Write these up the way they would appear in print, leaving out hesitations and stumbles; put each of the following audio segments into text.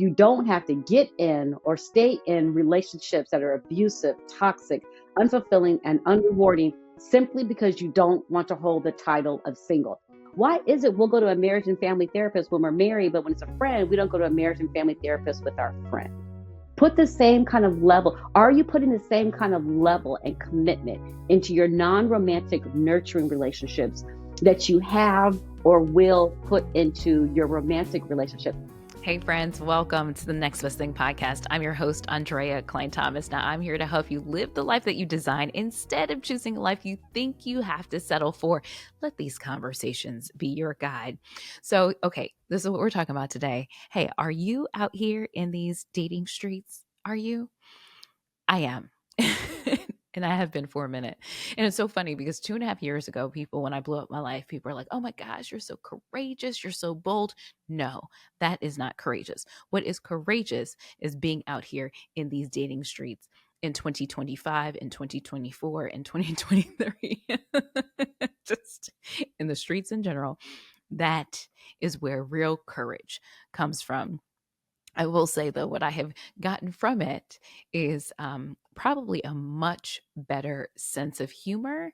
You don't have to get in or stay in relationships that are abusive, toxic, unfulfilling, and unrewarding simply because you don't want to hold the title of single. Why is it we'll go to a marriage and family therapist when we're married, but when it's a friend, we don't go to a marriage and family therapist with our friend? Put the same kind of level. Are you putting the same kind of level and commitment into your non-romantic nurturing relationships that you have or will put into your romantic relationship? Hey friends, welcome to the Next Best Thing podcast. I'm your host, Andrea Cline-Thomas. Now I'm here to help you live the life that you design instead of choosing a life you think you have to settle for. Let these conversations be your guide. So, okay, this is what we're talking about today. Hey, are you out here in these dating streets? Are you? I am. And I have been for a minute. And it's so funny because 2.5 years ago, when I blew up my life, people are like, oh my gosh, you're so courageous. You're so bold. No, that is not courageous. What is courageous is being out here in these dating streets in 2025, in 2024, in 2023, just in the streets in general. That is where real courage comes from. I will say, though, what I have gotten from it is probably a much better sense of humor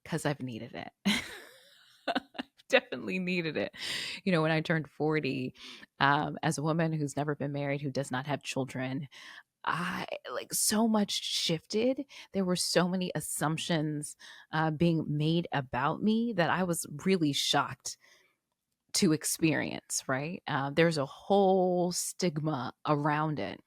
because I've needed it. I've definitely needed it. You know, when I turned 40, as a woman who's never been married, who does not have children, so much shifted. There were so many assumptions being made about me that I was really shocked to experience, right? There's a whole stigma around it,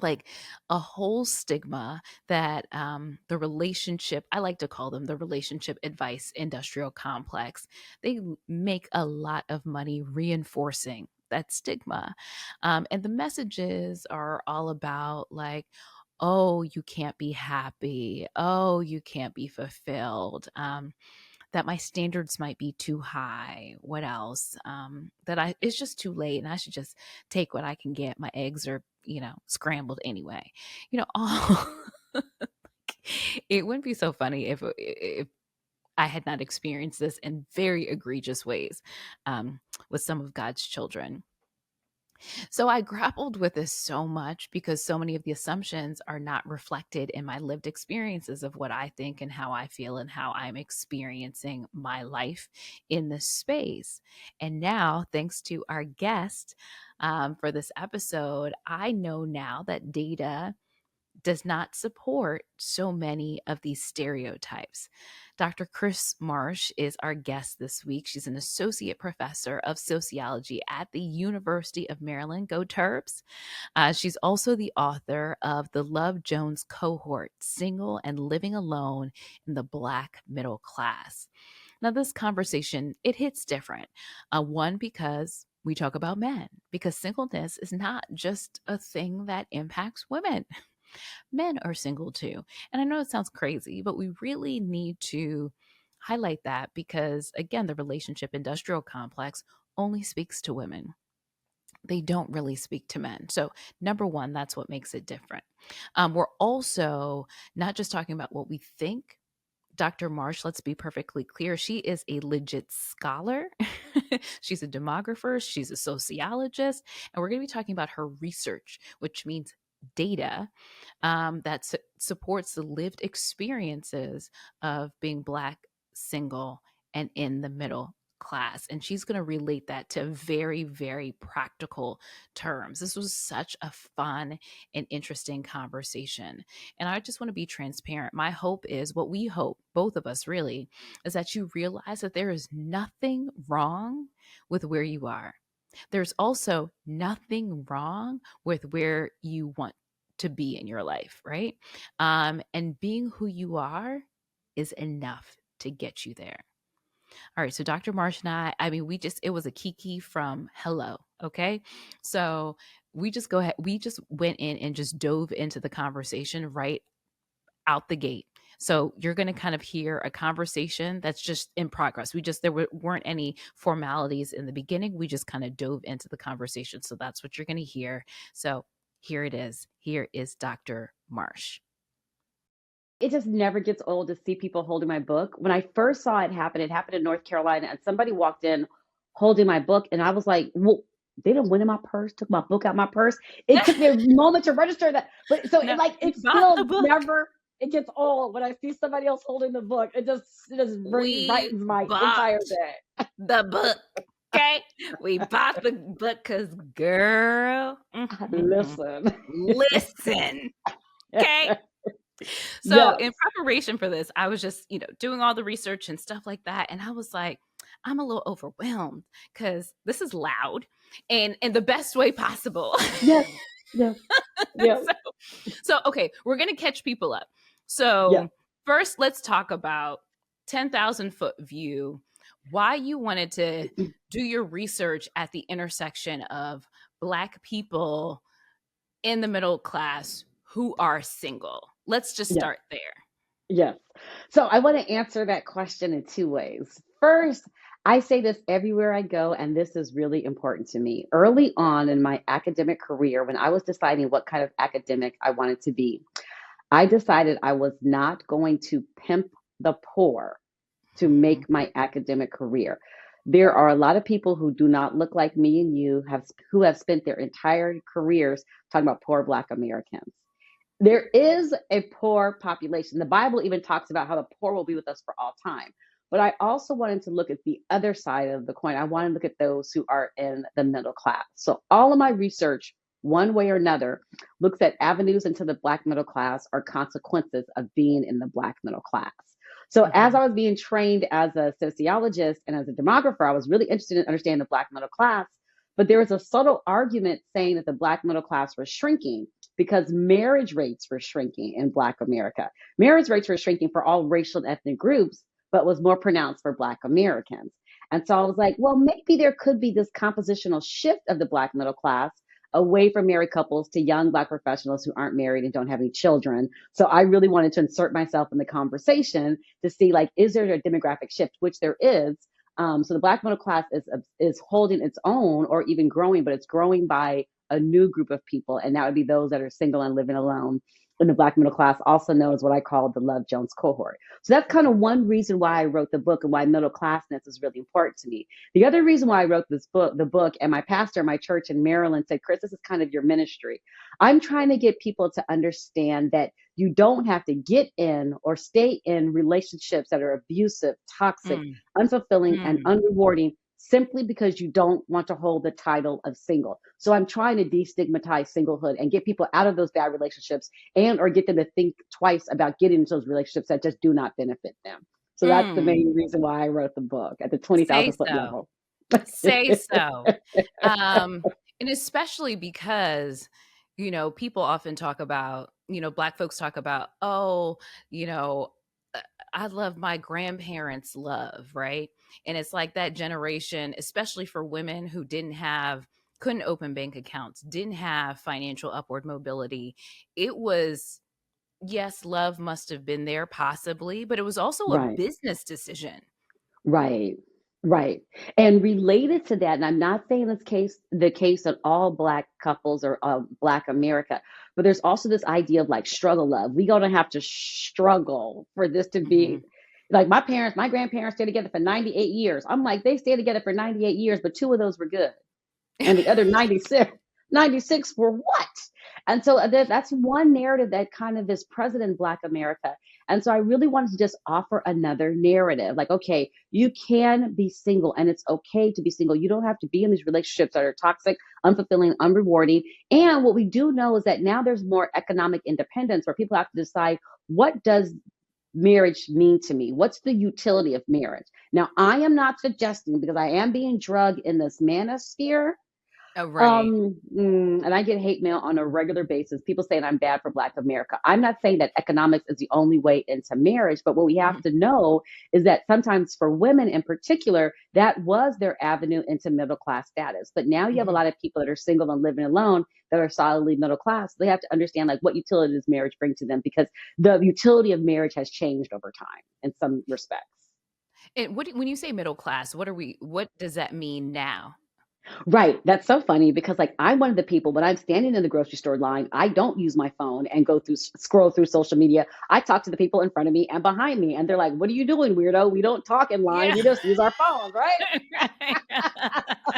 like a whole stigma that the relationship, I like to call them the relationship advice industrial complex, they make a lot of money reinforcing that stigma. And the messages are all about like, oh, you can't be happy. Oh, you can't be fulfilled. That my standards might be too high. What else? It's just too late and I should just take what I can get. My eggs are, scrambled anyway. All it wouldn't be so funny if I had not experienced this in very egregious ways with some of God's children. So I grappled with this so much because so many of the assumptions are not reflected in my lived experiences of what I think and how I feel and how I'm experiencing my life in this space. And now, thanks to our guest for this episode, I know now that data does not support so many of these stereotypes. Dr. Kris Marsh is our guest this week. She's an associate professor of sociology at the University of Maryland. Go Terps. She's also the author of the Love Jones Cohort, Single and Living Alone in the Black Middle Class. Now, this conversation, it hits different. One, because we talk about men, because singleness is not just a thing that impacts women. Men are single too. And I know it sounds crazy, but we really need to highlight that because, again, the relationship industrial complex only speaks to women. They don't really speak to men. So, number one, that's what makes it different. We're also not just talking about what we think. Dr. Marsh, let's be perfectly clear, she is a legit scholar. She's a demographer, she's a sociologist, and we're going to be talking about her research, which means data that supports the lived experiences of being Black, single, and in the middle class. And she's going to relate that to very, very practical terms. This was such a fun and interesting conversation. And I just want to be transparent. My hope is, what we hope, both of us really, is that you realize that there is nothing wrong with where you are. There's also nothing wrong with where you want to be in your life, right? And being who you are is enough to get you there. All right, so Dr. Marsh and I mean, it was a kiki from hello, okay? So we just went in and just dove into the conversation right out the gate. So you're going to kind of hear a conversation that's just in progress. Weren't any formalities in the beginning. We just kind of dove into the conversation. So that's what you're going to hear. So here it is. Here is Dr. Marsh. It just never gets old to see people holding my book. When I first saw it happened in North Carolina, and somebody walked in holding my book, and I was like, well, they didn't went in my purse, took my book out my purse. It took me a moment to register that. But so No, you it bought the still book. never, it gets old when I see somebody else holding the book. It just We brightens my bought entire day. the book. Okay, we bought the book because, girl, Listen. listen. Okay. So Yes. in preparation for this, I was just, doing all the research and stuff like that. And I was like, I'm a little overwhelmed because this is loud and in the best way possible. Yes. Yes. Yes. so okay, we're gonna catch people up. Yes. So first, let's talk about 10,000-foot view. Why you wanted to do your research at the intersection of Black people in the middle class who are single. Let's just Yes. start there. Yes. So I want to answer that question in two ways. First, I say this everywhere I go, and this is really important to me. Early on in my academic career, when I was deciding what kind of academic I wanted to be, I decided I was not going to pimp the poor to Mhm. make my academic career. There are a lot of people who do not look like me and you who have spent their entire careers talking about poor Black Americans. There is a poor population. The Bible even talks about how the poor will be with us for all time. But I also wanted to look at the other side of the coin. I want to look at those who are in the middle class. So all of my research, one way or another, looks at avenues into the Black middle class or consequences of being in the Black middle class. So as Mhm. I was being trained as a sociologist and as a demographer, I was really interested in understanding the Black middle class. But there was a subtle argument saying that the Black middle class was shrinking because marriage rates were shrinking in Black America. Marriage rates were shrinking for all racial and ethnic groups, but was more pronounced for Black Americans. And so I was like, well, maybe there could be this compositional shift of the Black middle class away from married couples to young Black professionals who aren't married and don't have any children. So I really wanted to insert myself in the conversation to see, like, is there a demographic shift, which there is. So the Black middle class is holding its own or even growing, but it's growing by a new group of people, and that would be those that are single and living alone in the Black middle class, also known as what I call the Love Jones Cohort. So that's kind of one reason why I wrote the book and why middle classness is really important to me. The other reason why I wrote the book, and my pastor in my church in Maryland said, Kris, this is kind of your ministry. I'm trying to get people to understand that you don't have to get in or stay in relationships that are abusive, toxic, Mm. unfulfilling, and Mm. unrewarding simply because you don't want to hold the title of single. So I'm trying to destigmatize singlehood and get people out of those bad relationships and or get them to think twice about getting into those relationships that just do not benefit them. So that's the Mm. main reason why I wrote the book at the Say 20,000 foot so. level. Say so. And especially because, people often talk about, Black folks talk about, oh, you know, uh, I love my grandparents' love, right? And it's like that generation, especially for women who couldn't open bank accounts, didn't have financial upward mobility. It was, yes, love must have been there possibly, but it was also a Right. business decision. Right. Right. And related to that, and I'm not saying the case of all Black couples or Black America, but there's also this idea of like struggle love. We're gonna have to struggle for this to be Mhm. like my grandparents stayed together for 98 years. I'm like, they stayed together for 98 years, but two of those were good and the other 96 were what? And so that's one narrative that kind of is present in Black America. And so I really wanted to just offer another narrative. Like, okay, you can be single and it's okay to be single. You don't have to be in these relationships that are toxic, unfulfilling, unrewarding. And what we do know is that now there's more economic independence where people have to decide, what does marriage mean to me? What's the utility of marriage? Now, I am not suggesting, because I am being drugged in this manosphere, Oh, right. and I get hate mail on a regular basis. People saying I'm bad for Black America. I'm not saying that economics is the only way into marriage, but what we have Mhm. to know is that sometimes for women in particular, that was their avenue into middle class status. But now you have a Mhm. lot of people that are single and living alone that are solidly middle class. They have to understand like what utility does marriage bring to them, because the utility of marriage has changed over time in some respects. And when you say middle class, what does that mean now? Right. That's so funny because like I'm one of the people when I'm standing in the grocery store line, I don't use my phone and go through scroll through social media. I talk to the people in front of me and behind me and they're like, "What are you doing, weirdo? We don't talk in line. Yeah. We just use our phones, right?" Right.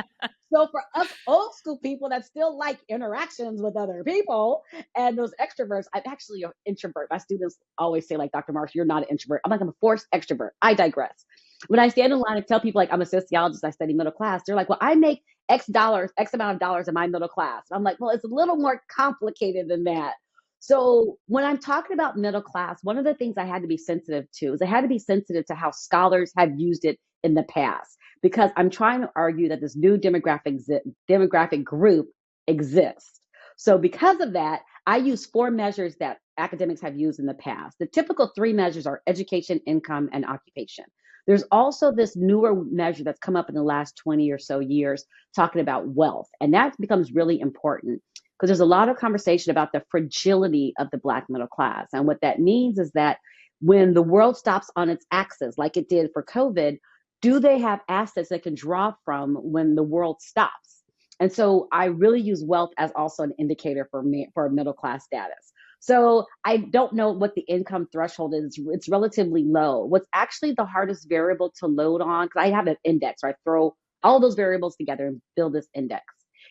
So for us old school people that still like interactions with other people and those extroverts, I'm actually an introvert. My students always say, like, Dr. Marsh, you're not an introvert. I'm like, I'm a forced extrovert. I digress. When I stand in line and tell people, like, I'm a sociologist, I study middle class, they're like, well, I make X dollars, X amount of dollars in my middle class. I'm like, well, it's a little more complicated than that. So when I'm talking about middle class, one of the things I had to be sensitive to is I had to be sensitive to how scholars have used it in the past, because I'm trying to argue that this new demographic group exists. So because of that, I use four measures that academics have used in the past. The typical three measures are education, income, and occupation. There's also this newer measure that's come up in the last 20 or so years talking about wealth. And that becomes really important because there's a lot of conversation about the fragility of the Black middle class. And what that means is that when the world stops on its axis, like it did for COVID, do they have assets they can draw from when the world stops? And so I really use wealth as also an indicator for me for middle class status. So I don't know what the income threshold is. It's relatively low. What's actually the hardest variable to load on, because I have an index where I throw all those variables together and build this index.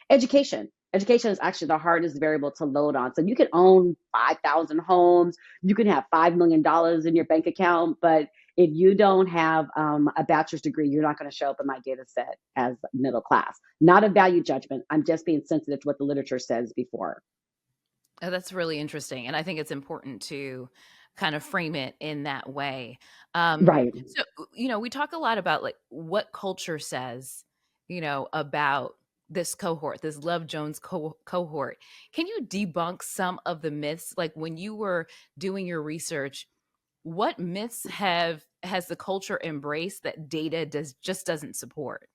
Education. Education is actually the hardest variable to load on. So you can own 5,000 homes, you can have $5 million in your bank account, but if you don't have a bachelor's degree, you're not going to show up in my data set as middle class. Not a value judgment. I'm just being sensitive to what the literature says before. Oh, that's really interesting. And I think it's important to kind of frame it in that way. Right. So, we talk a lot about like what culture says, about this cohort, this Love Jones cohort. Can you debunk some of the myths? Like when you were doing your research, what myths has the culture embraced that data doesn't support?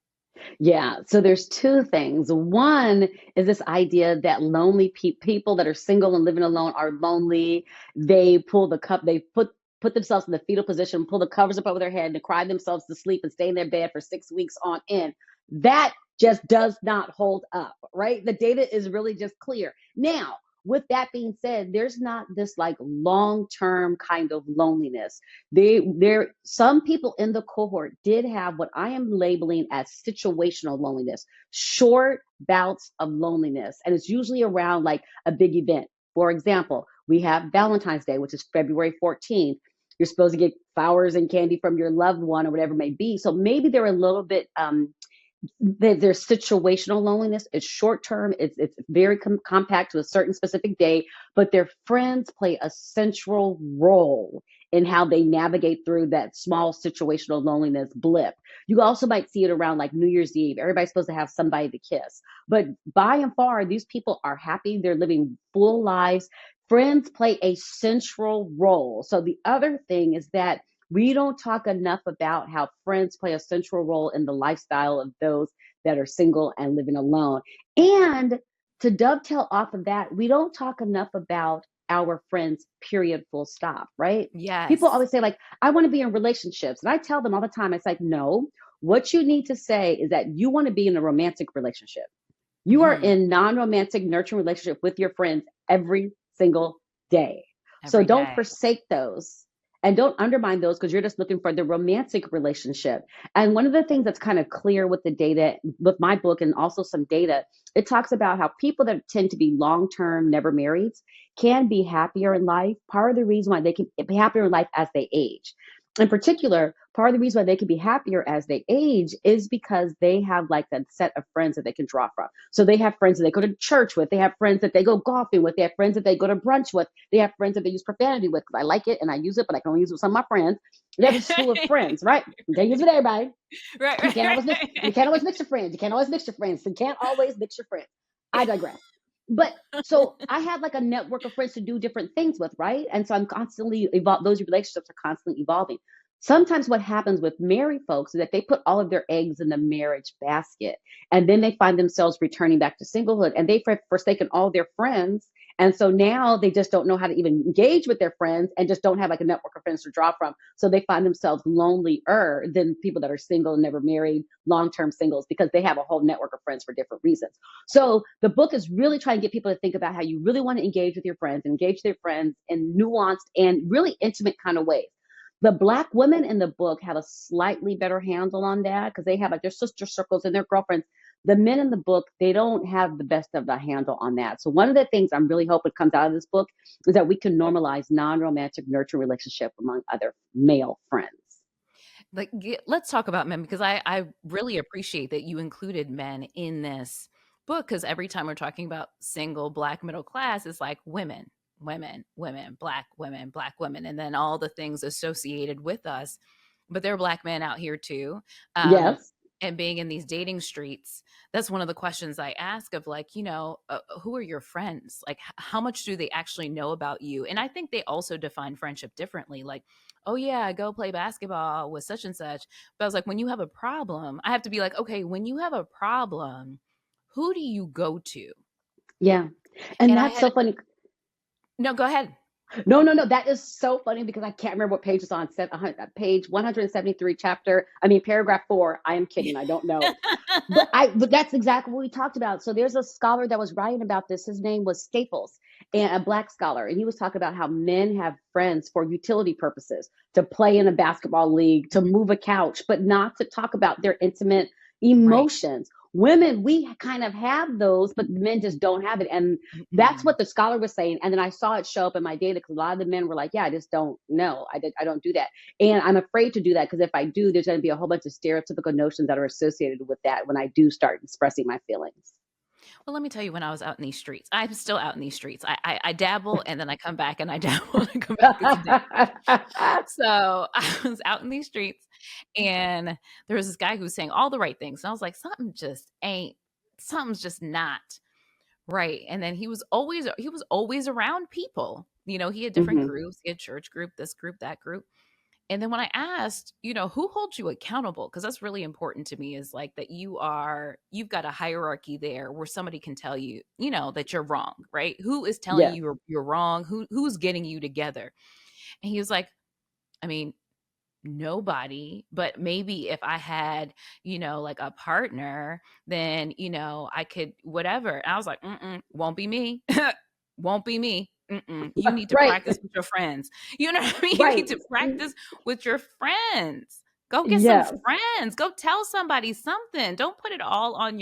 Yeah. So there's two things. One is this idea that lonely people that are single and living alone are lonely. They pull the cup, they put themselves in the fetal position, pull the covers up over their head, and cry themselves to sleep and stay in their bed for 6 weeks on end. That just does not hold up, right? The data is really just clear. Now, with that being said, there's not this like long-term kind of loneliness. Some people in the cohort did have what I am labeling as situational loneliness, short bouts of loneliness, and it's usually around like a big event. For example, we have Valentine's Day, which is February 14th. You're supposed to get flowers and candy from your loved one or whatever it may be. So maybe they're a little bit their situational loneliness is short term. It's very compact to a certain specific day, but their friends play a central role in how they navigate through that small situational loneliness blip. You also might see it around like New Year's Eve. Everybody's supposed to have somebody to kiss, but by and far, these people are happy. They're living full lives. Friends play a central role. So the other thing is that we don't talk enough about how friends play a central role in the lifestyle of those that are single and living alone. And to dovetail off of that, we don't talk enough about our friends, period, full stop, right? People Yes. always say, like, I want to be in relationships. And I tell them all the time, it's like, no, what you need to say is that you want to be in a romantic relationship. You are Mhm. in non-romantic, nurturing relationship with your friends every single day. So Every don't day. forsake those and don't undermine those because you're just looking for the romantic relationship. And one of the things that's kind of clear with the data, with my book and also some data, it talks about how people that tend to be long-term, never married, can be happier in life. Part of the reason why they can be happier in life as they age. In particular, part of the reason why they can be happier as they age is because they have like a set of friends that they can draw from. So they have friends that they go to church with. They have friends that they go golfing with. They have friends that they go to brunch with. They have friends that they use profanity with because I like it and I use it, but I can only use it with some of my friends. They have a slew of friends, right? You can't use it with everybody. Right, You right, can't always mix. You right. can't always mix your friends. You can't always mix your friends. You can't always mix your friends. I digress. But so I have like a network of friends to do different things with, right? And so I'm constantly evolve. Those relationships are constantly evolving. Sometimes what happens with married folks is that they put all of their eggs in the marriage basket, and then they find themselves returning back to singlehood, and they've forsaken all their friends. And so now they just don't know how to even engage with their friends and just don't have like a network of friends to draw from. So they find themselves lonelier than people that are single and never married, long-term singles, because they have a whole network of friends for different reasons. So the book is really trying to get people to think about how you really want to engage with your friends, engage their friends in nuanced and really intimate kind of ways. The Black women in the book have a slightly better handle on that because they have like their sister circles and their girlfriends. the men in the book, they don't have the best of the handle on that. So one of the things I'm really hoping comes out of this book is that we can normalize non-romantic nurturing relationship among other male friends. Like, let's talk about men, because I really appreciate that you included men in this book, because every time we're talking about single Black middle class, it's like women, women, women, Black women, and then all the things associated with us. But there are Black men out here too. Yes. And being in these dating streets, that's one of the questions I ask of, like, who are your friends? Like, how much do they actually know about you? And I think they also define friendship differently. Like, oh yeah, I go play basketball with such and such. But I was like, when you have a problem, I have to be like, okay, when you have a problem, who do you go to? Yeah. And And I that's had, so funny. no, go ahead. No, no, no. That is so funny because I can't remember what page it's on. Page 173, paragraph 4. I am kidding. I don't know. But that's exactly what we talked about. So there's a scholar that was writing about this. His name was Staples, and a Black scholar, and he was talking about how men have friends for utility purposes, to play in a basketball league, to move a couch, but not to talk about their intimate Right. emotions. Women, we kind of have those, but men just don't have it. And that's what the scholar was saying. And then I saw it show up in my data because a lot of the men were like, yeah, I just don't know. I don't do that. And I'm afraid to do that because if I do, there's going to be a whole bunch of stereotypical notions that are associated with that when I do start expressing my feelings. Well, let me tell you, when I was out in these streets, I'm still out in these streets. I dabble, and then I come back, and I dabble and I come back. It's a dance. So I was out in these streets, and there was this guy who was saying all the right things. And I was like, something's just not right. And then he was always around people. He had different Hmm. groups. He had church group, this group, that group. And then when I asked, who holds you accountable? Because that's really important to me, is like that you've got a hierarchy there where somebody can tell you, that you're wrong, right? Who is telling Yes. you you're wrong? Who's getting you together? And he was like, I mean, nobody. But maybe if I had, like a partner, then, I could whatever. And I was like, won't be me. Won't be me. You need to Right. practice with your friends. You know what I mean? You need Right. to practice with your friends. Go get some Yes. friends. Go tell somebody something. Don't put it all on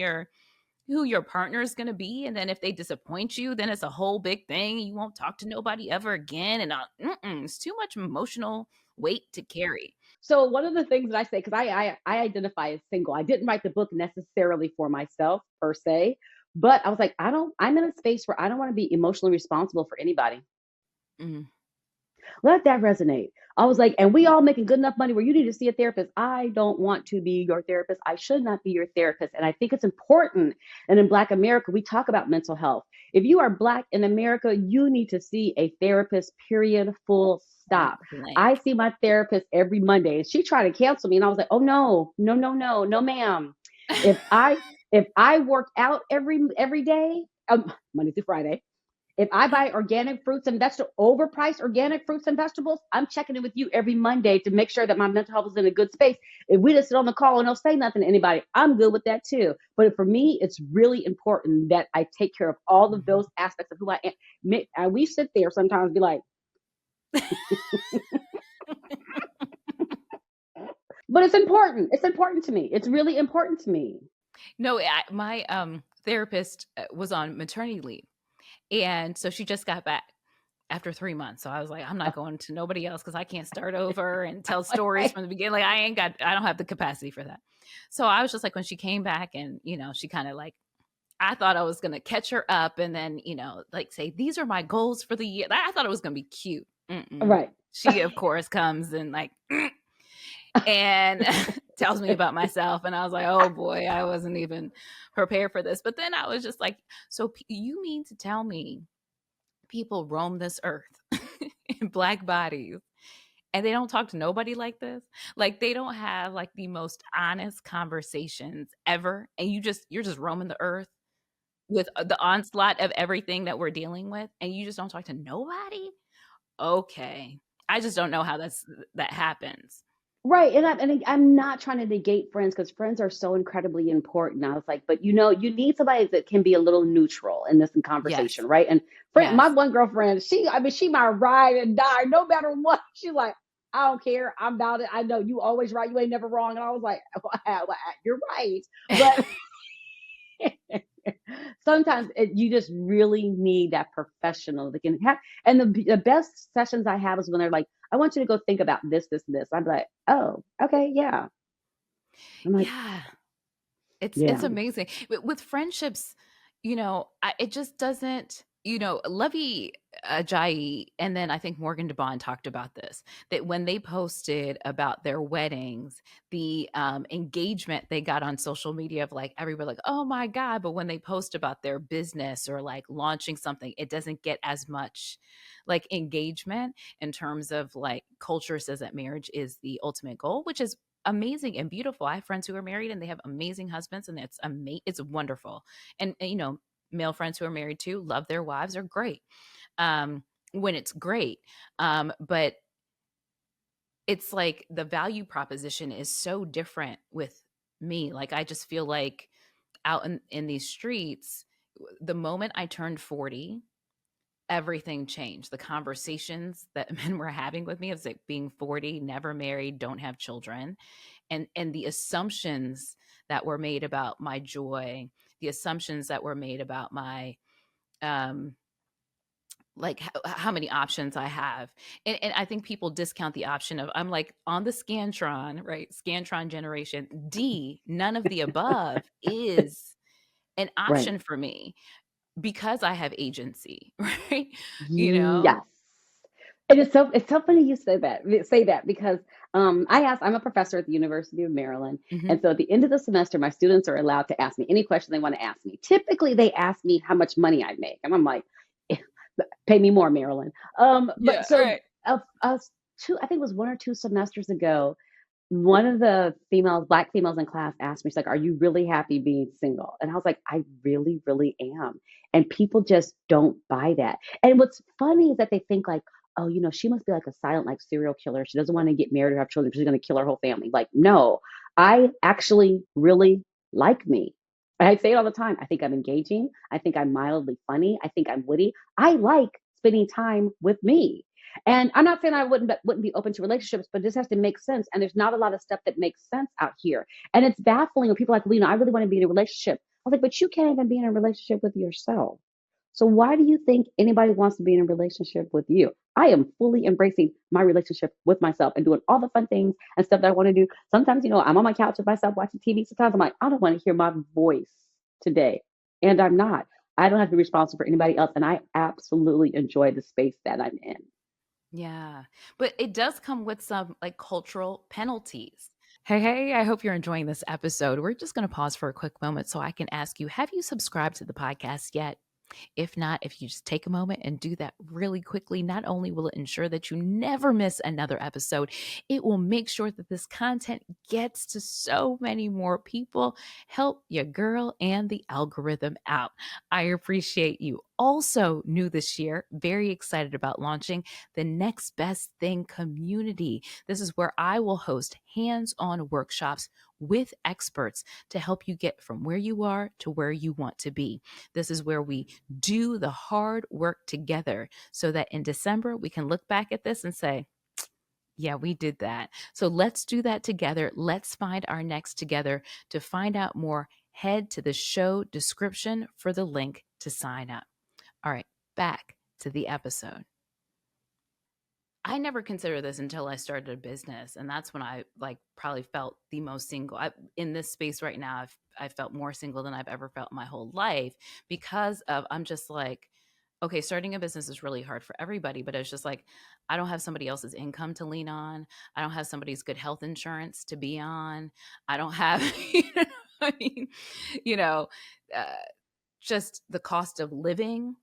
who your partner is going to be. And then if they disappoint you, then it's a whole big thing. You won't talk to nobody ever again. And it's too much emotional weight to carry. So one of the things that I say, because I identify as single, I didn't write the book necessarily for myself per se, but I was like, I'm in a space where I don't want to be emotionally responsible for anybody. Mm. Let that resonate. I was like, and we all making good enough money where you need to see a therapist. I don't want to be your therapist. I should not be your therapist. And I think it's important. And in Black America, we talk about mental health. If you are Black in America, you need to see a therapist, period, full Point stop. blank. I see my therapist every Monday and she tried to cancel me. And I was like, oh no, no, no, no, no, ma'am. If I if I work out every day, Monday through Friday, if I buy organic fruits and vegetables, overpriced organic fruits and vegetables, I'm checking in with you every Monday to make sure that my mental health is in a good space. If we just sit on the call and don't say nothing to anybody, I'm good with that too. But for me, it's really important that I take care of all of those aspects of who I am. And we sit there sometimes and be like, but it's important. It's important to me. It's really important to me. No, my therapist was on maternity leave. And so she just got back after 3 months. So I was like, I'm not going to nobody else because I can't start over and tell stories from the beginning. Like, I don't have the capacity for that. So I was just like, when she came back and, she kind of like, I thought I was going to catch her up and then, like say, these are my goals for the year. I thought it was going to be cute. Right. She, of course, comes and like, and tells me about myself. And I was like, oh boy, I wasn't even prepared for this. But then I was just like, so you mean to tell me people roam this earth in Black bodies and they don't talk to nobody like this? Like, they don't have like the most honest conversations ever. And you're just roaming the earth with the onslaught of everything that we're dealing with. And you just don't talk to nobody. Okay. I just don't know how that happens. Right. And I'm not trying to negate friends because friends are so incredibly important. I was like, but you need somebody that can be a little neutral in this conversation, Yes. right? And my Yes. one girlfriend, she might ride and die no matter what. She's like, I don't care. I'm about it. I know you always right. You ain't never wrong. And I was like, well, you're right. But Sometimes you just really need that professional that can have. And the best sessions I have is when they're like, I want you to go think about this, this, and this. I'm like, oh, okay, yeah. I'm like, Yeah. It's yeah, amazing. With friendships, it just doesn't, Lovey Ajayi and then I think Morgan DeBond talked about this, that when they posted about their weddings, the engagement they got on social media of like everybody like, oh my God. But when they post about their business or like launching something, it doesn't get as much like engagement in terms of like culture says that marriage is the ultimate goal, which is amazing and beautiful. I have friends who are married and they have amazing husbands, and it's wonderful. And male friends who are married too love their wives, are great when it's great. But it's like the value proposition is so different with me. Like I just feel like out in these streets, the moment I turned 40, everything changed. The conversations that men were having with me, it's like being 40, never married, don't have children, and the assumptions that were made about my joy, the assumptions that were made about my um like how many options I have. And I think people discount the option of, I'm like on the Scantron, right? Scantron generation D, none of the above is an right. option for me because I have agency, right? You Yes. know? And it's so funny you say that because I'm a professor at the University of Maryland, Hmm. and so at the end of the semester my students are allowed to ask me any question they want to ask me. Typically they ask me how much money I make, and I'm like, pay me more, Maryland. But Yeah, so right. two, I think it was 1 or 2 semesters ago, one of the black females in class asked me, she's like, "Are you really happy being single?" And I was like, "I really, really am." And people just don't buy that. And what's funny is that they think like, "Oh, she must be like a silent like serial killer. She doesn't want to get married or have children. She's going to kill her whole family." Like, no, I actually really like me. I say it all the time. I think I'm engaging. I think I'm mildly funny. I think I'm witty. I like spending time with me. And I'm not saying I wouldn't be open to relationships, but it just has to make sense. And there's not a lot of stuff that makes sense out here. And it's baffling when people are like, well, I really want to be in a relationship. I was like, but you can't even be in a relationship with yourself. So why do you think anybody wants to be in a relationship with you? I am fully embracing my relationship with myself and doing all the fun things and stuff that I want to do. Sometimes, I'm on my couch with myself watching TV. Sometimes I'm like, I don't want to hear my voice today. And I'm not. I don't have to be responsible for anybody else. And I absolutely enjoy the space that I'm in. Yeah. But it does come with some like cultural penalties. Hey, hey, I hope you're enjoying this episode. We're just going to pause for a quick moment so I can ask you, have you subscribed to the podcast yet? If not, if you just take a moment and do that really quickly, not only will it ensure that you never miss another episode, it will make sure that this content gets to so many more people. Help your girl and the algorithm out. I appreciate you. Also, new this year, very excited about launching the Next Best Thing community. This is where I will host hands on workshops with experts to help you get from where you are to where you want to be. This is where we do the hard work together so that in December we can look back at this and say, yeah, we did that. So let's do that together. Let's find our next together. To find out more, head to the show description for the link to sign up. All right, back to the episode. I never considered this until I started a business, and that's when I like probably felt the most single. In this space right now, I felt more single than I've ever felt in my whole life because of I'm just like, okay, starting a business is really hard for everybody, but it's just like I don't have somebody else's income to lean on. I don't have somebody's good health insurance to be on. I don't have, I mean, you know, uh, just the cost of living,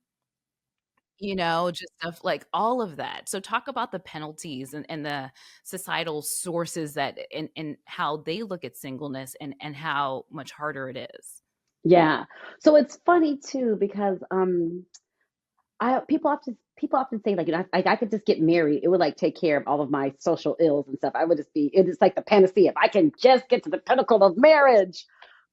just stuff like all of that. So talk about the penalties and the societal sources that and how they look at singleness and how much harder it is. Yeah. So it's funny too because I people often say like I could just get married. It would like take care of all of my social ills and stuff. I would just be it is like the panacea. If I can just get to the pinnacle of marriage.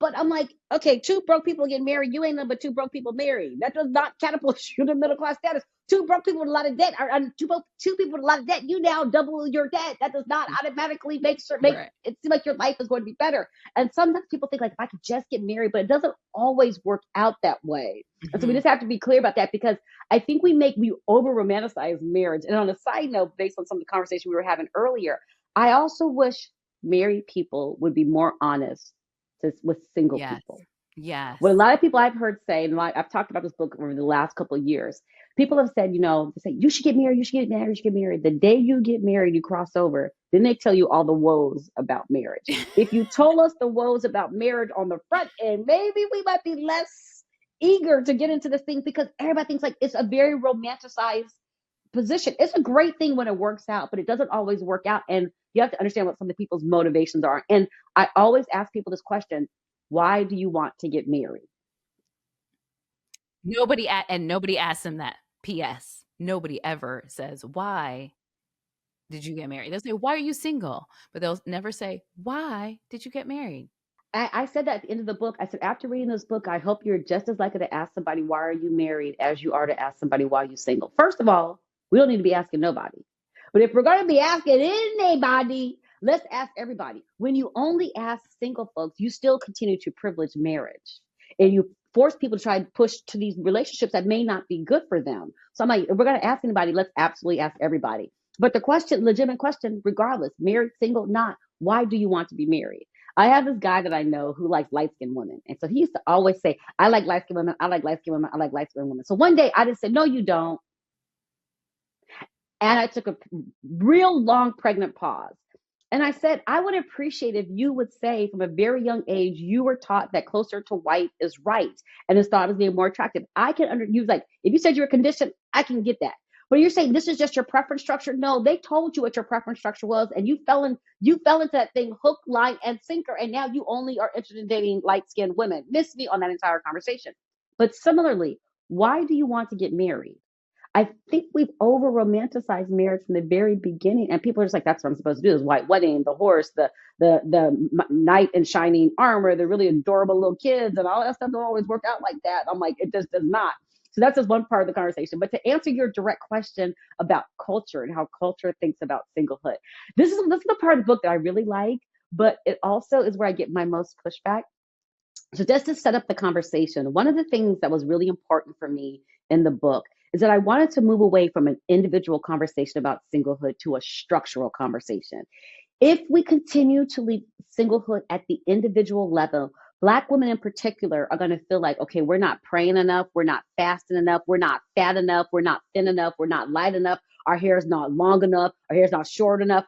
But I'm like, okay, two broke people get married. You ain't nothing but two broke people married. That does not catapult you to middle class status. Two broke people with a lot of debt, or two people with a lot of debt. You now double your debt. That does not automatically make Right. it seem like your life is going to be better. And sometimes people think like, if I could just get married, but it doesn't always work out that way. And so we just have to be clear about that, because I think we over romanticize marriage. And on a side note, based on some of the conversation we were having earlier, I also wish married people would be more honest with single people. Yes. What a lot of people I've heard say, and I've talked about this book over the last couple of years, people have said, they say, you should get married, you should get married, you should get married. The day you get married, you cross over. Then they tell you all the woes about marriage. If you told us the woes about marriage on the front end, maybe we might be less eager to get into this thing, because everybody thinks like it's a very romanticized position. It's a great thing when it works out, but it doesn't always work out. And you have to understand what some of the people's motivations are. And I always ask people this question: why do you want to get married? Nobody asks them that. P.S. Nobody ever says, why did you get married? They'll say, why are you single? But they'll never say, why did you get married? I said that at the end of the book. I said, after reading this book, I hope you're just as likely to ask somebody, why are you married, as you are to ask somebody, why are you single? First of all, we don't need to be asking nobody. But if we're going to be asking anybody, let's ask everybody. When you only ask single folks, you still continue to privilege marriage. And you force people to try and push to these relationships that may not be good for them. So I'm like, if we're going to ask anybody, let's absolutely ask everybody. But the question, legitimate question, regardless, married, single, not, why do you want to be married? I have this guy that I know who likes light-skinned women. And so he used to always say, I like light-skinned women, I like light-skinned women, I like light-skinned women. So one day I just said, no, you don't. And I took a real long pregnant pause. And I said, I would appreciate if you would say from a very young age, you were taught that closer to white is right and is thought as being more attractive. I can use like, if you said you were conditioned, I can get that. But you're saying this is just your preference structure. No, they told you what your preference structure was, and you fell into that thing hook, line, and sinker. And now you only are interested in dating light-skinned women. Miss me on that entire conversation. But similarly, why do you want to get married? I think we've over romanticized marriage from the very beginning, and people are just like, "That's what I'm supposed to do: is white wedding, the horse, the knight in shining armor, the really adorable little kids, and all that stuff don't always work out like that." I'm like, it just does not. So that's just one part of the conversation. But to answer your direct question about culture and how culture thinks about singlehood, this is the part of the book that I really like, but it also is where I get my most pushback. So just to set up the conversation, one of the things that was really important for me in the book is that I wanted to move away from an individual conversation about singlehood to a structural conversation. If we continue to leave singlehood at the individual level, Black women in particular are going to feel like, okay, we're not praying enough, we're not fasting enough, we're not fat enough, we're not thin enough, we're not light enough, our hair is not long enough, our hair is not short enough.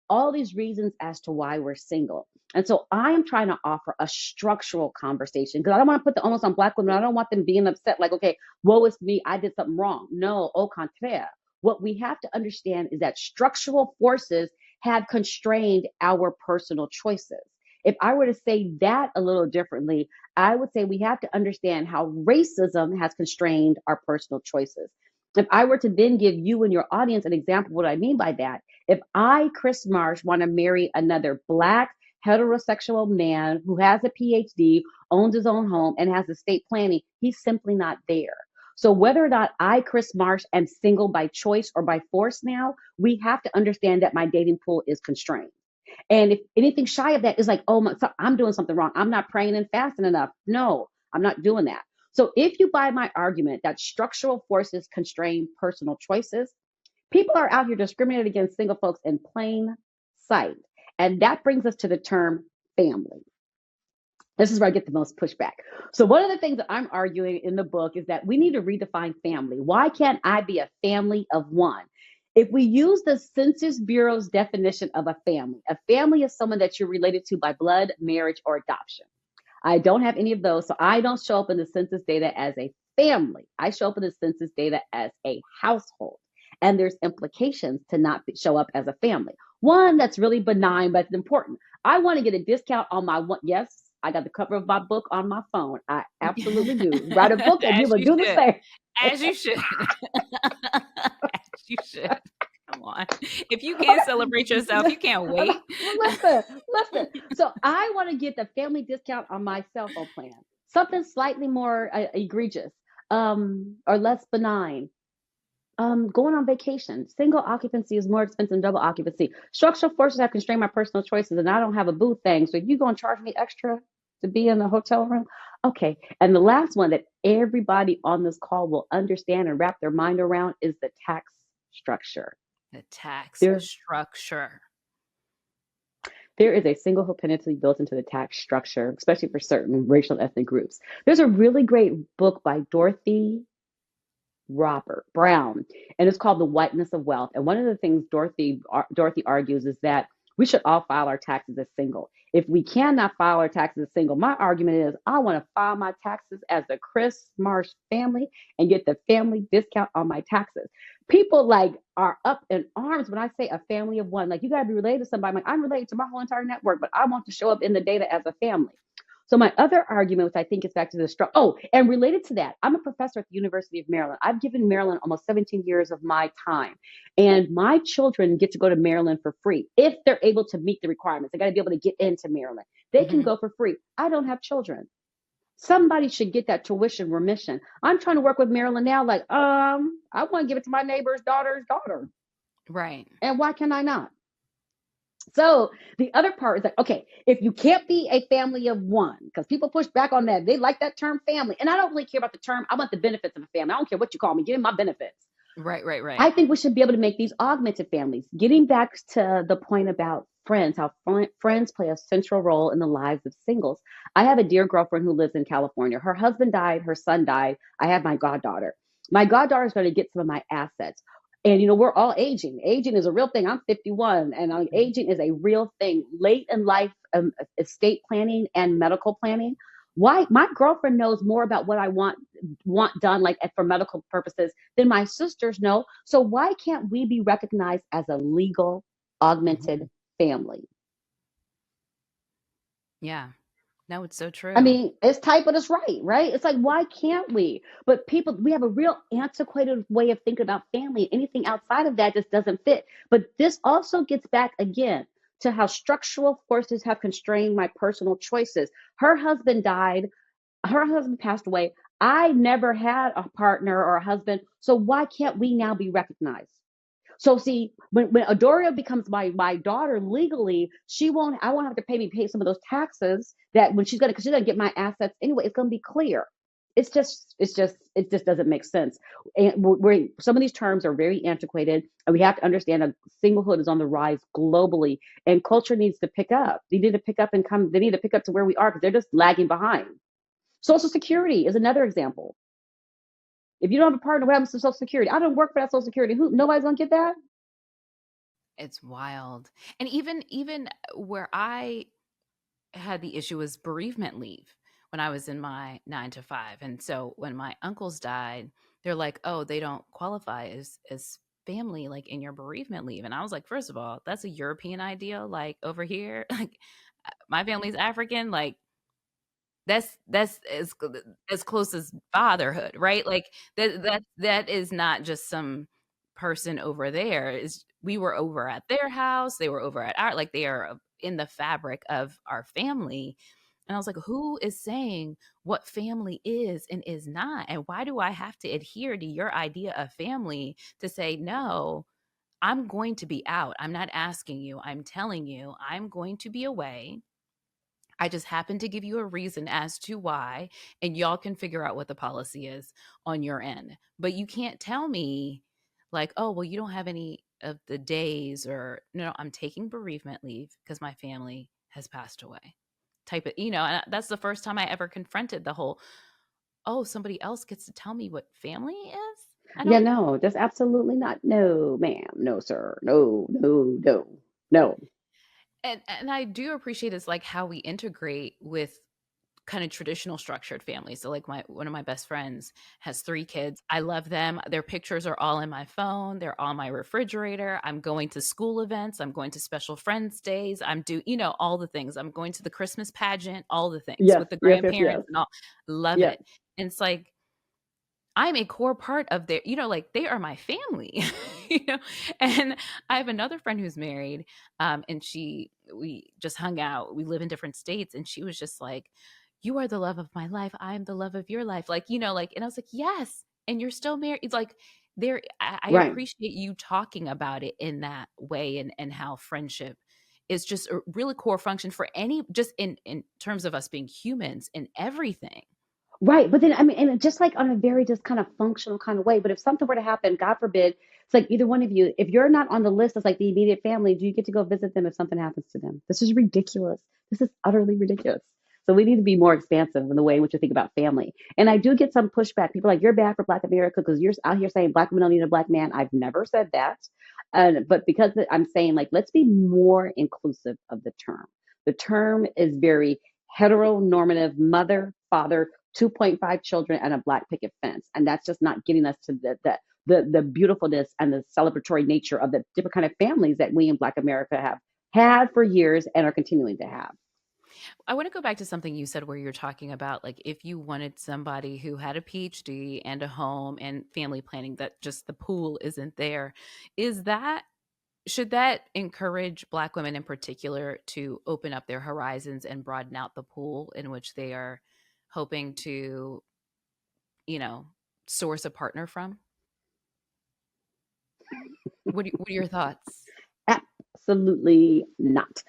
All these reasons as to why we're single. And so I am trying to offer a structural conversation, because I don't want to put the onus on Black women. I don't want them being upset like, okay, woe is me, I did something wrong. No, au contraire. What we have to understand is that structural forces have constrained our personal choices. If I were to say that a little differently, I would say we have to understand how racism has constrained our personal choices. If I were to then give you and your audience an example of what I mean by that, if I, Kris Marsh, want to marry another Black heterosexual man who has a PhD, owns his own home, and has estate planning, he's simply not there. So whether or not I, Kris Marsh, am single by choice or by force now, we have to understand that my dating pool is constrained. And if anything shy of that is like, oh, I'm doing something wrong, I'm not praying and fasting enough. No, I'm not doing that. So if you buy my argument that structural forces constrain personal choices, people are out here discriminating against single folks in plain sight. And that brings us to the term family. This is where I get the most pushback. So one of the things that I'm arguing in the book is that we need to redefine family. Why can't I be a family of one? If we use the Census Bureau's definition of a family is someone that you're related to by blood, marriage, or adoption. I don't have any of those, so I don't show up in the census data as a family. I show up in the census data as a household. And there's implications to not show up as a family. One that's really benign, but it's important. I want to get a discount on my one. Yes, I got the cover of my book on my phone. I absolutely do. Write a book and you will do the same. As you should. As you should. Come on. If you can't celebrate yourself, you can't wait. Listen, Listen, so I want to get the family discount on my cell phone plan. Something slightly more egregious, or less benign. Going on vacation. Single occupancy is more expensive than double occupancy. Structural forces have constrained my personal choices, and I don't have a boo thing. So you gonna charge me extra to be in the hotel room? Okay. And the last one that everybody on this call will understand and wrap their mind around is the tax structure. The tax There, structure. there is a single penalty built into the tax structure, especially for certain racial and ethnic groups. There's a really great book by Dorothy Robert Brown, and it's called The Whiteness of Wealth. And one of the things Dorothy argues is that we should all file our taxes as single. If we cannot file our taxes as single, my argument is I want to file my taxes as the Kris Marsh family and get the family discount on my taxes. People like are up in arms when I say a family of one. Like you got to be related to somebody. I'm like, I'm related to my whole entire network, but I want to show up in the data as a family. So my other argument, which I think is back to the struggle. Oh, and related to that, I'm a professor at the University of Maryland. I've given Maryland almost 17 years of my time, and my children get to go to Maryland for free if they're able to meet the requirements. They got to be able to get into Maryland. They can go for free. I don't have children. Somebody should get that tuition remission. I'm trying to work with Maryland now. Like, I want to give it to my neighbor's daughter's daughter. Right. And why can I not? So the other part is like, okay, if you can't be a family of one, because people push back on that, they like that term family. And I don't really care about the term. I want the benefits of a family. I don't care what you call me. Give me my benefits. Right. I think we should be able to make these augmented families. Getting back to the point about friends, how friends play a central role in the lives of singles. I have a dear girlfriend who lives in California. Her husband died, her son died. I have my goddaughter. My goddaughter is going to get some of my assets. And we're all aging. Aging is a real thing. I'm 51, and aging is a real thing. Late in life, estate planning and medical planning. Why my girlfriend knows more about what I want done, like for medical purposes, than my sisters know. So why can't we be recognized as a legal augmented family? Yeah. No, it's so true. I mean, it's tight, but it's right, right? It's like, why can't we? But we have a real antiquated way of thinking about family. Anything outside of that just doesn't fit. But this also gets back again to how structural forces have constrained my personal choices. Her husband died. Her husband passed away. I never had a partner or a husband. So why can't we now be recognized? So see, when Adoria becomes my daughter legally, I won't have to pay some of those taxes that when because she's gonna get my assets anyway. It's gonna be clear. It just doesn't make sense. And some of these terms are very antiquated, and we have to understand that singlehood is on the rise globally, and culture needs to pick up. They need to pick up and come. They need to pick up to where we are because they're just lagging behind. Social Security is another example. If you don't have a partner, what happens to Social Security? I don't work for that Social Security. Nobody's gonna get that. It's wild. And even where I had the issue was bereavement leave when I was in my 9 to 5. And so when my uncles died, they're like, oh, they don't qualify as family like in your bereavement leave. And I was like, first of all, that's a European idea. Like over here, like my family's African, like that's as close as fatherhood, right? Like that is not just some person over there. Is we were over at their house, they were over at our, like they are in the fabric of our family. And I was like, who is saying what family is and is not? And why do I have to adhere to your idea of family to say, no, I'm going to be out. I'm not asking you. I'm telling you, I'm going to be away. I just happen to give you a reason as to why, and y'all can figure out what the policy is on your end. But you can't tell me, like, oh, well, you don't have any of the days, or no, I'm taking bereavement leave because my family has passed away. Type it, and that's the first time I ever confronted the whole, oh, somebody else gets to tell me what family is. Yeah, no, just absolutely not. No, ma'am. No, sir. No, no, no, no. And I do appreciate is like how we integrate with kind of traditional structured families. So like one of my best friends has 3 kids. I love them. Their pictures are all in my phone. They're on my refrigerator. I'm going to school events. I'm going to special friends days. All the things. I'm going to the Christmas pageant, all the things Yes, with the yes, yes, grandparents yes. and all. Love Yes. it. And it's like, I'm a core part of their, like they are my family. you know. And I have another friend who's married, and we just hung out. We live in different states, and she was just like, "You are the love of my life. I am the love of your life." Like, like, and I was like, "Yes." And you're still married. It's like I Right. appreciate you talking about it in that way, and how friendship is just a really core function for any, just in terms of us being humans in everything. Right. But then, I mean, and just like on a very just kind of functional kind of way. But if something were to happen, God forbid, it's like either one of you, if you're not on the list as like the immediate family, do you get to go visit them if something happens to them? This is ridiculous. This is utterly ridiculous. So we need to be more expansive in the way in which you think about family. And I do get some pushback. People are like, you're bad for Black America because you're out here saying Black women don't need a Black man. I've never said that. But because I'm saying, like, let's be more inclusive of the term. The term is very heteronormative: mother, father, 2.5 children, and a black picket fence. And that's just not getting us to the beautifulness and the celebratory nature of the different kind of families that we in Black America have had for years and are continuing to have. I want to go back to something you said where you're talking about, like, if you wanted somebody who had a PhD and a home and family planning, that just the pool isn't there. Is that Should that encourage Black women in particular to open up their horizons and broaden out the pool in which they are hoping to, you know, source a partner from? What are your thoughts? Absolutely not.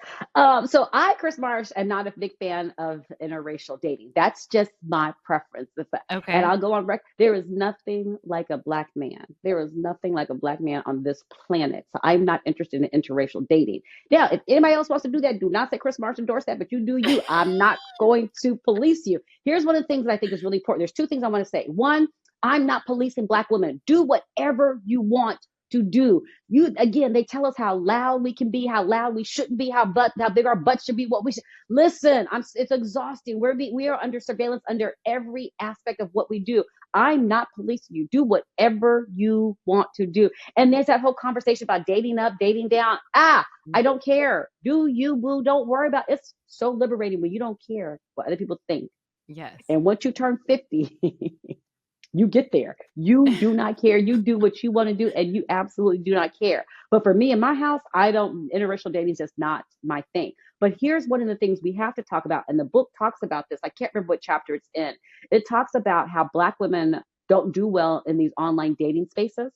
So I, Kris Marsh, am not a big fan of interracial dating. That's just my preference. And Okay. I'll go on record. There is nothing like a Black man. There is nothing like a Black man on this planet. So I'm not interested in interracial dating. Now, if anybody else wants to do that, do not say Kris Marsh endorsed that, but you do you. I'm not going to police you. Here's one of the things that I think is really important. There's two things I want to say. One, I'm not policing Black women. Do whatever you want to do. You, again, they tell us how loud we can be, how loud we shouldn't be, how big our butts should be, what we should listen. It's exhausting. We are under surveillance under every aspect of what we do. I'm not policing you. Do whatever you want to do. And there's that whole conversation about dating up, dating down. I don't care. Do you, boo? Don't worry about it. It's so liberating when you don't care what other people think. Yes. And once you turn 50, you get there. You do not care. You do what you want to do, and you absolutely do not care. But for me in my house, interracial dating is just not my thing. But here's one of the things we have to talk about, and the book talks about this. I can't remember what chapter it's in. It talks about how Black women don't do well in these online dating spaces.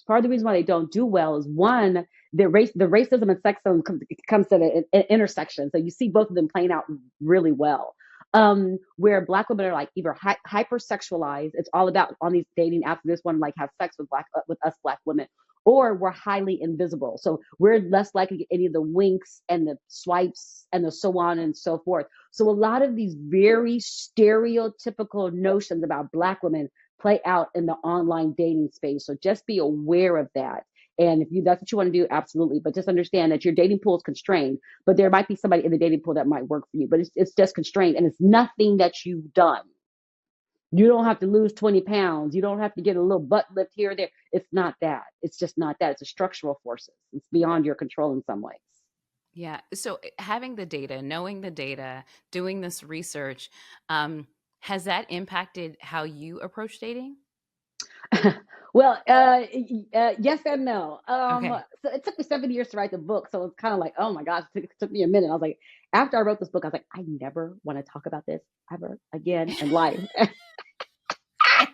Part of the reason why they don't do well is one, the racism and sexism comes to the intersection. So you see both of them playing out really well. Where Black women are like either hypersexualized. It's all about on these dating apps. This one like have sex with us Black women, or we're highly invisible. So we're less likely to get any of the winks and the swipes and the so on and so forth. So a lot of these very stereotypical notions about Black women play out in the online dating space. So just be aware of that. And if that's what you want to do, absolutely. But just understand that your dating pool is constrained, but there might be somebody in the dating pool that might work for you, but it's just constrained, and it's nothing that you've done. You don't have to lose 20 pounds. You don't have to get a little butt lift here or there. It's not that. It's just not that. It's a structural forces. It's beyond your control in some ways. Yeah. So having the data, knowing the data, doing this research, has that impacted how you approach dating? Well, yes and no. Okay. So it took me 7 years to write the book, so it's kind of like, oh my gosh, it took me a minute. I was like, after I wrote this book, I was like, I never want to talk about this ever again in life. And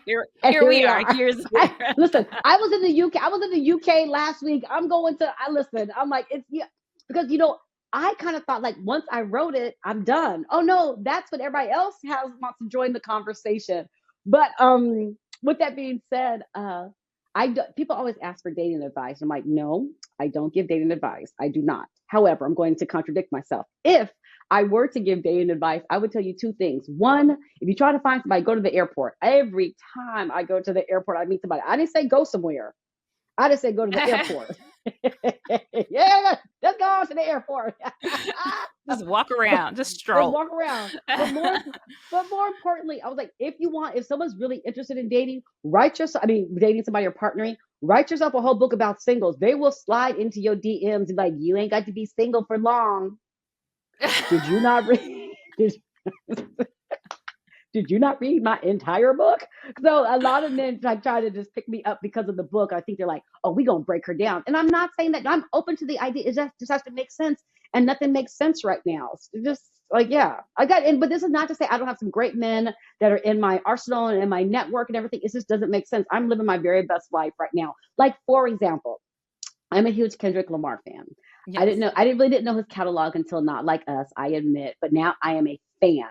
Here here we we are, are. years later. Listen, I was in the UK. I was in the UK last week. I'm going to. I listen. I'm like, it's yeah, because I kind of thought like once I wrote it, I'm done. Oh no, that's what everybody else wants to join the conversation. But with that being said, people always ask for dating advice. I'm like, no, I don't give dating advice. I do not. However, I'm going to contradict myself. If I were to give dating advice, I would tell you two things. One, if you try to find somebody, go to the airport. Every time I go to the airport, I meet somebody. I didn't say go somewhere. I just said go to the airport. Yeah, let's go to the airport. Just walk around, just Just stroll. walk around. But more importantly, I was like, if someone's really interested in dating, dating somebody or partnering, write yourself a whole book about singles. They will slide into your DMs and like, you ain't got to be single for long. Did you not read? Did did you not read my entire book? So a lot of men try to just pick me up because of the book. I think they're like, oh, we gonna break her down. And I'm not saying that. I'm open to the idea. It just has to make sense. And nothing makes sense right now. It's just like, yeah, I got and but this is not to say I don't have some great men that are in my arsenal and in my network and everything. It just doesn't make sense. I'm living my very best life right now. Like, for example, I'm a huge Kendrick Lamar fan. Yes. I really didn't know his catalog until Not Like Us, I admit, but now I am a fan.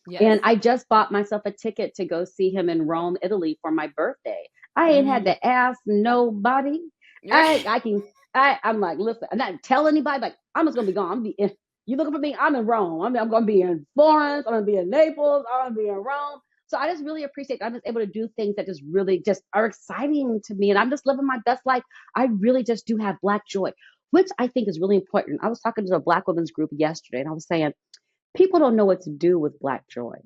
Yes. And I just bought myself a ticket to go see him in Rome, Italy for my birthday. I ain't had Mm. to ask nobody. I'm like, listen, I'm not tell anybody, like, I'm just gonna be gone. You looking for me? I'm in Rome. I'm gonna be in Florence, I'm gonna be in Naples, I'm gonna be in Rome. So I just really appreciate that I'm just able to do things that just really just are exciting to me. And I'm just living my best life. I really just do have Black joy, which I think is really important. I was talking to a Black women's group yesterday and I was saying, people don't know what to do with Black joy.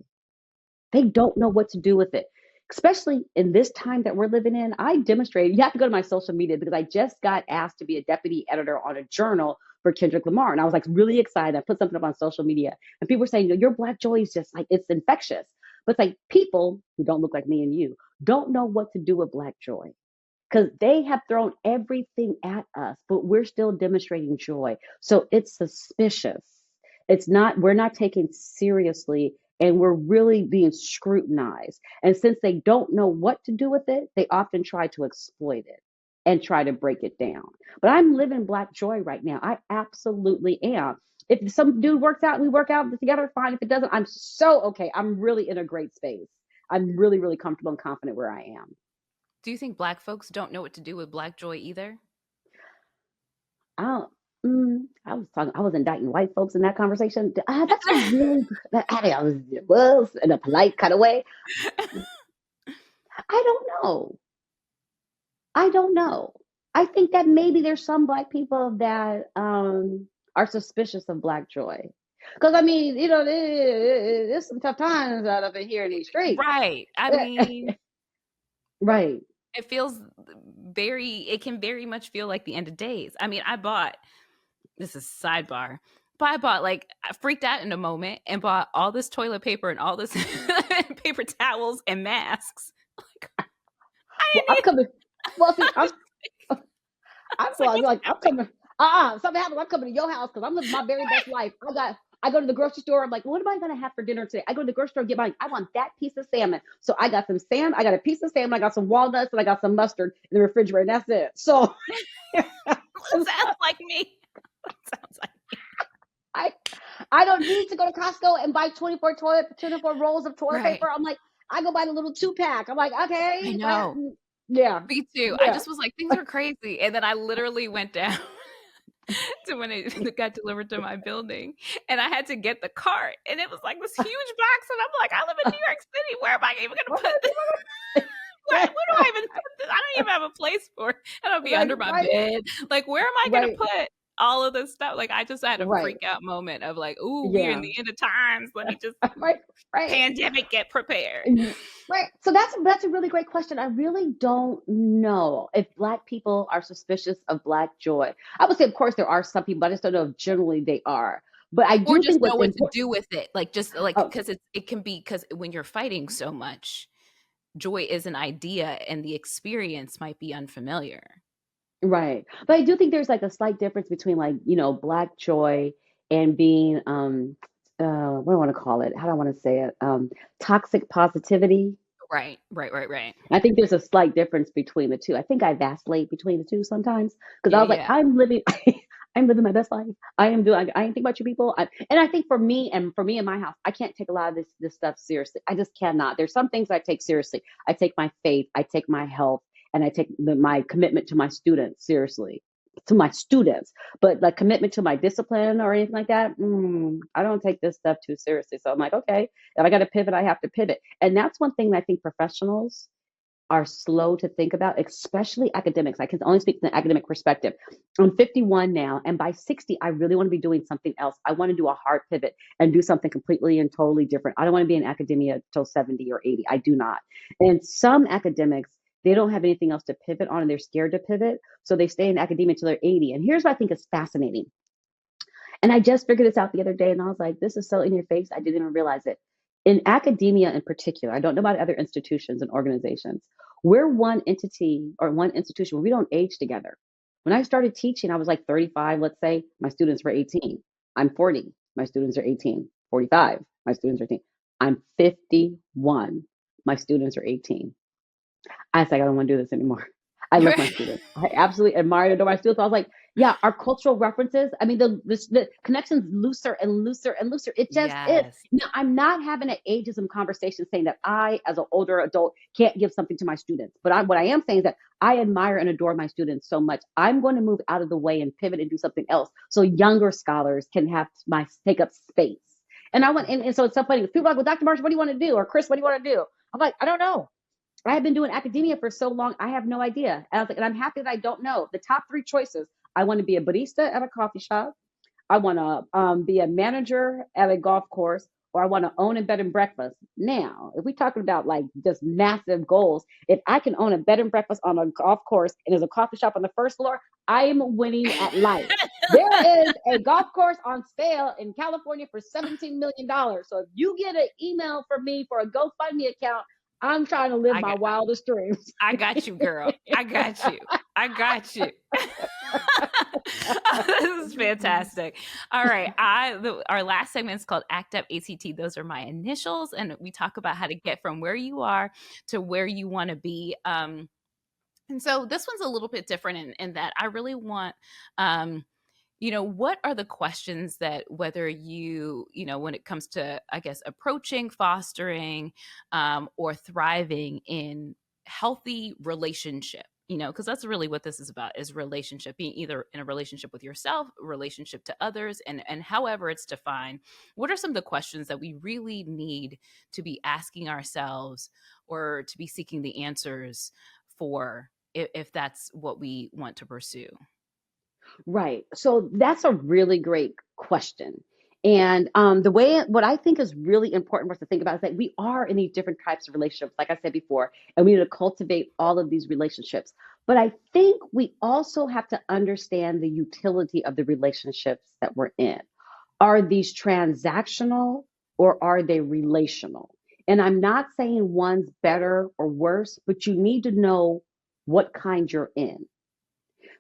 They don't know what to do with it. Especially in this time that we're living in, I demonstrated. You have to go to my social media because I just got asked to be a deputy editor on a journal for Kendrick Lamar. And I was like really excited. I put something up on social media and people were saying, your Black joy is just like, it's infectious. But it's like people who don't look like me and you don't know what to do with Black joy because they have thrown everything at us, but we're still demonstrating joy. So it's suspicious. It's not, we're not taken seriously and we're really being scrutinized. And since they don't know what to do with it, they often try to exploit it and try to break it down. But I'm living Black joy right now. I absolutely am. If some dude works out and we work out together, fine. If it doesn't, I'm so okay. I'm really in a great space. I'm really, really comfortable and confident where I am. Do you think Black folks don't know what to do with Black joy either? I don't. I was indicting white folks in that conversation. That's a really I was in a polite kind of way. I don't know. I don't know. I think that maybe there's some Black people that are suspicious of Black joy. Because I mean, there's some tough times out up in here in these streets. Right. I mean, Right. it feels it can very much feel like the end of days. I mean, this is sidebar, but I freaked out in a moment and bought all this toilet paper and all this paper towels and masks. Like, Well, I'm coming. Well, see, what's I'm happening? coming. Something happens. I'm coming to your house because I'm living my very best life. I go to the grocery store. I'm like, what am I gonna have for dinner today? I go to the grocery store and get I want that piece of salmon. So I got some salmon. I got a piece of salmon. I got some walnuts and I got some mustard in the refrigerator. And that's it. So Sounds like me. Sounds like I I don't need to go to Costco and buy 24 rolls of toilet right. paper. I'm like, I go buy the little 2-pack. I'm like, I okay, know. yeah, Me too. I yeah. just was like, things are crazy. And then I literally went down to when it got delivered to my building and I had to get the cart. And it was like this huge box. And I'm like, I live in New York City. Where am I even going to put this? Where do I even put this? I don't even have a place for it. And I'll be Right, under my right, bed. Like, where am I going to right, put all of this stuff? Like, I just had a right. freak out moment of like, ooh, we're in Yeah, the end of times. Let me just right, right. pandemic get prepared. Right. So that's a really great question. I really don't know if Black people are suspicious of Black joy. I would say, of course, there are some people, but I just don't know if generally they are. But I Or do just think know what's what to important. do with it. Like, just like, Oh, because it can be, because when you're fighting so much, joy is an idea and the experience might be unfamiliar. right. But I do think there's like a slight difference between like, Black joy and being what do I want to call it? How do I want to say it? Toxic positivity. Right, right, right, right. I think there's a slight difference between the two. I think I vacillate between the two sometimes because I Yeah, was like, yeah. I'm living, I'm living my best life. I am doing. I ain't think about you people. And I think for me in my house, I can't take a lot of this stuff seriously. I just cannot. There's some things I take seriously. I take my faith. I take my health, and I take my commitment to my students seriously. To my students, but like commitment to my discipline or anything like that, I don't take this stuff too seriously. So I'm like, okay, if I got to pivot, I have to pivot. And that's one thing that I think professionals are slow to think about, especially academics. I can only speak from the academic perspective. I'm 51 now, and by 60, I really want to be doing something else. I want to do a hard pivot and do something completely and totally different. I don't want to be in academia till 70 or 80. I do not. And some academics, they don't have anything else to pivot on, and they're scared to pivot. So they stay in academia till they're 80. And here's what I think is fascinating. And I just figured this out the other day, and I was like, this is so in your face. I didn't even realize it. In academia in particular, I don't know about other institutions and organizations. We're one entity or one institution where we don't age together. When I started teaching, I was like 35, let's say. My students were 18. I'm 40. My students are 18. 45. My students are 18. I'm 51. My students are 18. I was like, I don't want to do this anymore. I love my students. I absolutely admire and adore my students. I was like, yeah, our cultural references. I mean, the connections looser and looser and looser. It just is. Yes. Now, I'm not having an ageism conversation saying that I, as an older adult, can't give something to my students. But what I am saying is that I admire and adore my students so much. I'm going to move out of the way and pivot and do something else so younger scholars can have my take up space. And so it's so funny. People are like, well, Dr. Marsh, what do you want to do? Or Kris, what do you want to do? I'm like, I don't know. I have been doing academia for so long, I have no idea. And I was like, and I'm happy that I don't know. The top three choices: I want to be a barista at a coffee shop, I want to be a manager at a golf course, or I want to own a bed and breakfast. Now, if we're talking about like just massive goals, if I can own a bed and breakfast on a golf course and there's a coffee shop on the first floor, I am winning at life. There is a golf course on sale in California for $17 million. So if you get an email from me for a GoFundMe account, I'm trying to live my wildest dreams. I got you, girl. I got you. I got you. This is fantastic. All right. Our last segment is called Act Up ACT. Those are my initials. And we talk about how to get from where you are to where you want to be. And so this one's a little bit different in that I really want, what are the questions that whether when it comes to, I guess, approaching, fostering, or thriving in healthy relationship, because that's really what this is about, is relationship, being either in a relationship with yourself, a relationship to others, and however it's defined. What are some of the questions that we really need to be asking ourselves or to be seeking the answers for if that's what we want to pursue? Right. So that's a really great question. And what I think is really important for us to think about is that we are in these different types of relationships, like I said before, and we need to cultivate all of these relationships. But I think we also have to understand the utility of the relationships that we're in. Are these transactional or are they relational? And I'm not saying one's better or worse, but you need to know what kind you're in.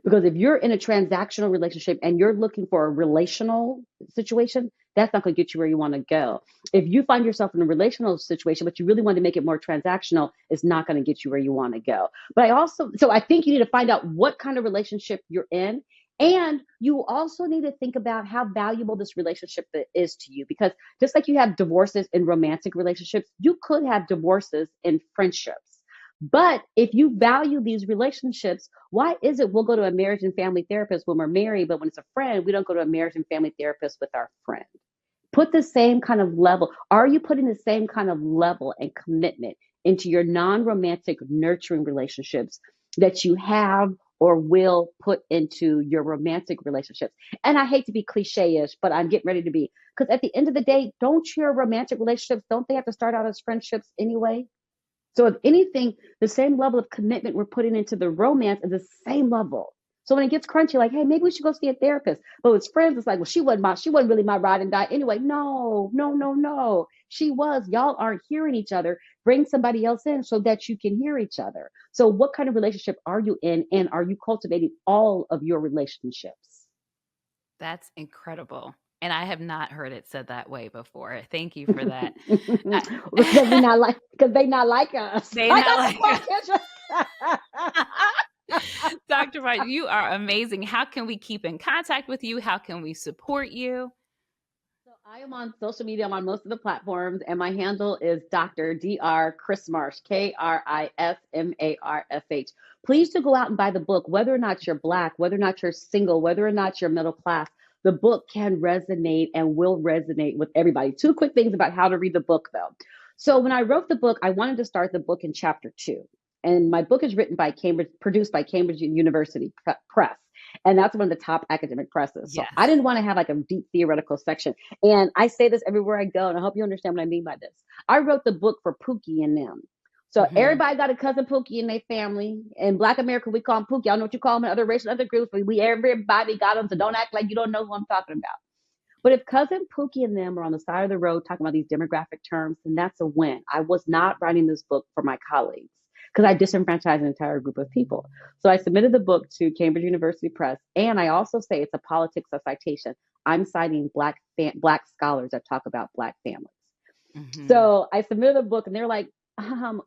Because if you're in a transactional relationship and you're looking for a relational situation, that's not going to get you where you want to go. If you find yourself in a relational situation, but you really want to make it more transactional, it's not going to get you where you want to go. So I think you need to find out what kind of relationship you're in. And you also need to think about how valuable this relationship is to you. Because just like you have divorces in romantic relationships, you could have divorces in friendships. But if you value these relationships, why is it we'll go to a marriage and family therapist when we're married, but when it's a friend, we don't go to a marriage and family therapist with our friend? Put the same kind of level. Are you putting the same kind of level and commitment into your non-romantic nurturing relationships that you have or will put into your romantic relationships? And I hate to be cliche-ish, but I'm getting ready to be. Because at the end of the day, don't your romantic relationships, don't they have to start out as friendships anyway? So if anything, the same level of commitment we're putting into the romance is the same level. So when it gets crunchy, like, hey, maybe we should go see a therapist. But with friends, it's like, well, she wasn't really my ride and die anyway. No, no, no, no. She was. Y'all aren't hearing each other. Bring somebody else in so that you can hear each other. So what kind of relationship are you in? And are you cultivating all of your relationships? That's incredible. And I have not heard it said that way before. Thank you for that. Because they not like us. They not like us. Dr. White, you are amazing. How can we keep in contact with you? How can we support you? So I am on social media. I'm on most of the platforms, and my handle is Dr. Kris Marsh, KrisMarsh. Please to go out and buy the book, whether or not you're Black, whether or not you're single, whether or not you're middle class. The book can resonate and will resonate with everybody. Two quick things about how to read the book, though. So when I wrote the book, I wanted to start the book in chapter 2. And my book is written by produced by Cambridge University Press. And that's one of the top academic presses. So yes. I didn't want to have like a deep theoretical section. And I say this everywhere I go, and I hope you understand what I mean by this. I wrote the book for Pookie and them. So everybody got a cousin Pookie in their family. In Black America, we call them Pookie. I don't know what you call them in other racial, other groups, but everybody got them. So don't act like you don't know who I'm talking about. But if cousin Pookie and them are on the side of the road talking about these demographic terms, then that's a win. I was not writing this book for my colleagues because I disenfranchised an entire group of people. So I submitted the book to Cambridge University Press, and I also say it's a politics of citation. I'm citing black scholars that talk about black families. Mm-hmm. So I submitted a book, and they're like,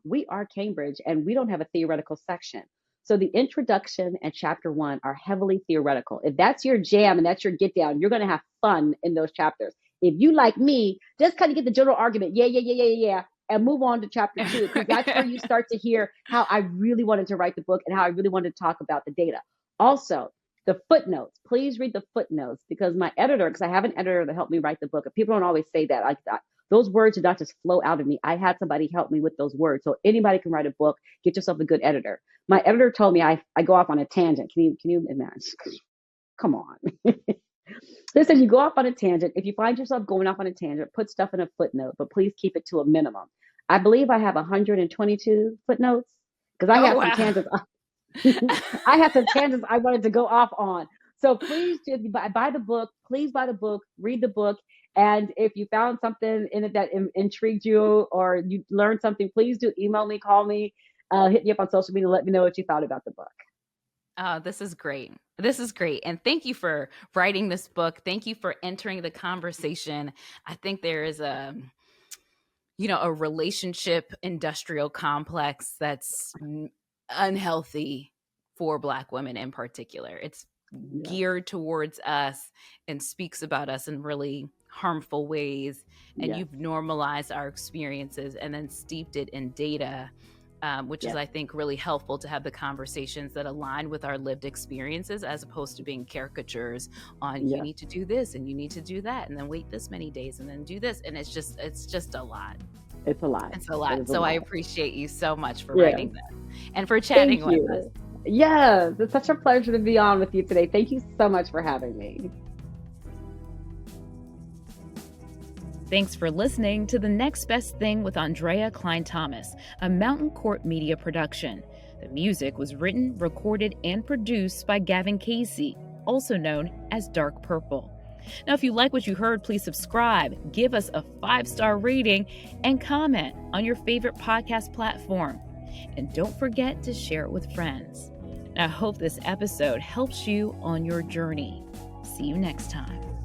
we are Cambridge, and we don't have a theoretical section. So the introduction and chapter 1 are heavily theoretical. If that's your jam and that's your get down, you're going to have fun in those chapters. If you like me, just kind of get the general argument, yeah, and move on to chapter 2, because that's where you start to hear how I really wanted to write the book and how I really wanted to talk about the data. Also, the footnotes. Please read the footnotes, because my editor, because I have an editor that helped me write the book, and people don't always say that. Those words did not just flow out of me. I had somebody help me with those words. So anybody can write a book. Get yourself a good editor. My editor told me I go off on a tangent. Can you imagine? Come on. They said you go off on a tangent. If you find yourself going off on a tangent, put stuff in a footnote, but please keep it to a minimum. I believe I have 122 footnotes because I had some tangents. I had some tangents I wanted to go off on. So please just buy the book. Please buy the book, read the book. And if you found something in it that intrigued you or you learned something, please do email me, call me, hit me up on social media, let me know what you thought about the book. Oh, this is great. This is great. And thank you for writing this book. Thank you for entering the conversation. I think there is a relationship industrial complex that's unhealthy for Black women in particular. It's geared towards us and speaks about us in really harmful ways. And you've normalized our experiences and then steeped it in data, which is, I think, really helpful to have the conversations that align with our lived experiences, as opposed to being caricatures on you need to do this and you need to do that and then wait this many days and then do this. And it's just a lot. It's a lot. It's a lot. So I appreciate you so much for writing that and for chatting with us. Yes, it's such a pleasure to be on with you today. Thank you so much for having me. Thanks for listening to The Next Best Thing with Andrea Cline-Thomas, a Mountain Court Media production. The music was written, recorded, and produced by Gavin Casey, also known as Dark Purple. Now, if you like what you heard, please subscribe, give us a 5-star rating, and comment on your favorite podcast platform. And don't forget to share it with friends. I hope this episode helps you on your journey. See you next time.